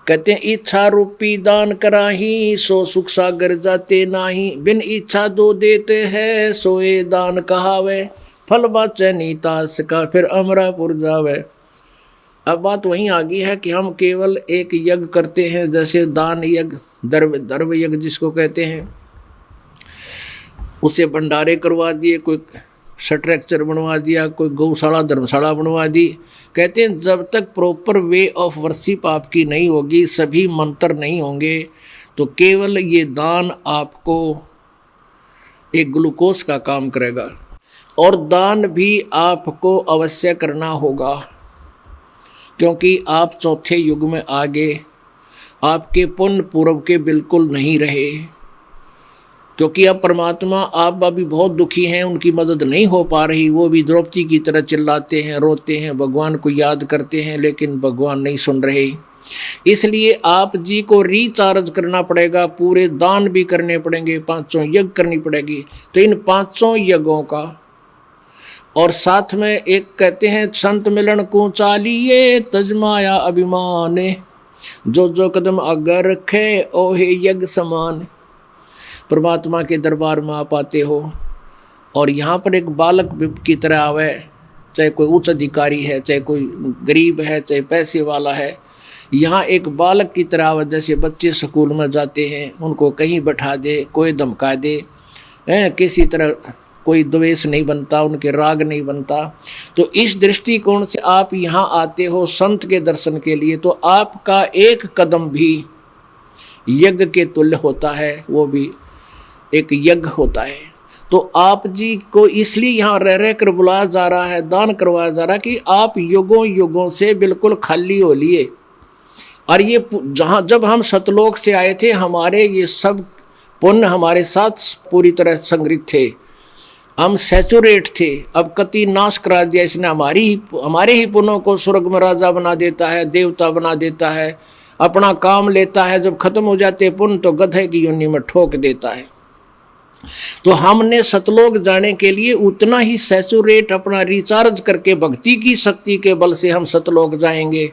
कहते हैं इच्छा रूपी दान कराही, सो सुख सागर जाते नाही। बिन इच्छा दो देते हैं, सोए दान कहावे। फल बाचे नीतास का, फिर अमरापुर जावे। अब बात वहीं आ गई है कि हम केवल एक यज्ञ करते हैं, जैसे दान यज्ञ, द्रव्य यज्ञ जिसको कहते हैं, उसे भंडारे करवा दिए, कोई स्ट्रक्चर बनवा दिया, कोई गौशाला धर्मशाला बनवा दी। कहते हैं जब तक प्रॉपर वे ऑफ वर्शिप आपकी नहीं होगी, सभी मंत्र नहीं होंगे, तो केवल ये दान आपको एक ग्लूकोज का काम करेगा। और दान भी आपको अवश्य करना होगा, क्योंकि आप चौथे युग में आगे आपके पुण्य पूर्व के बिल्कुल नहीं रहे, क्योंकि अब परमात्मा आप अभी बहुत दुखी हैं, उनकी मदद नहीं हो पा रही, वो भी द्रौपदी की तरह चिल्लाते हैं, रोते हैं, भगवान को याद करते हैं, लेकिन भगवान नहीं सुन रहे। इसलिए आप जी को रिचार्ज करना पड़ेगा, पूरे दान भी करने पड़ेंगे, 500 यज्ञ करनी पड़ेगी। तो इन 500 यज्ञों का, और साथ में एक कहते हैं संत मिलन को चालिए तजमाया अभिमान, जो जो कदम अगर रखे ओहे यज्ञ समान। परमात्मा के दरबार में आप आते हो और यहाँ पर एक बालक की तरह आवे, चाहे कोई उच्च अधिकारी है, चाहे कोई गरीब है, चाहे पैसे वाला है, यहाँ एक बालक की तरह आवे। जैसे बच्चे स्कूल में जाते हैं, उनको कहीं बैठा दे, कोई धमका दे, किसी तरह कोई द्वेष नहीं बनता, उनके राग नहीं बनता। तो इस दृष्टिकोण से आप यहाँ आते हो संत के दर्शन के लिए, तो आपका एक कदम भी यज्ञ के तुल्य होता है, वो भी एक यज्ञ होता है। तो आप जी को इसलिए यहाँ रह रह कर बुलाया जा रहा है, दान करवाया जा रहा है, कि आप युगों युगों से बिल्कुल खाली हो लिए। और ये जहाँ जब हम सतलोक से आए थे, हमारे ये सब पुण्य हमारे साथ पूरी तरह संग्रहित थे, हम सैचुरेट थे। अब कति नाश करा दिया इसने, हमारे ही पुण्यों को स्वर्ग में राजा बना देता है, देवता बना देता है, अपना काम लेता है। जब खत्म हो जाते पुण्य तो गधे की योनि में ठोक देता है। तो हमने सतलोक जाने के लिए उतना ही सैचुरेट, अपना रिचार्ज करके भक्ति की शक्ति के बल से हम सतलोक जाएंगे।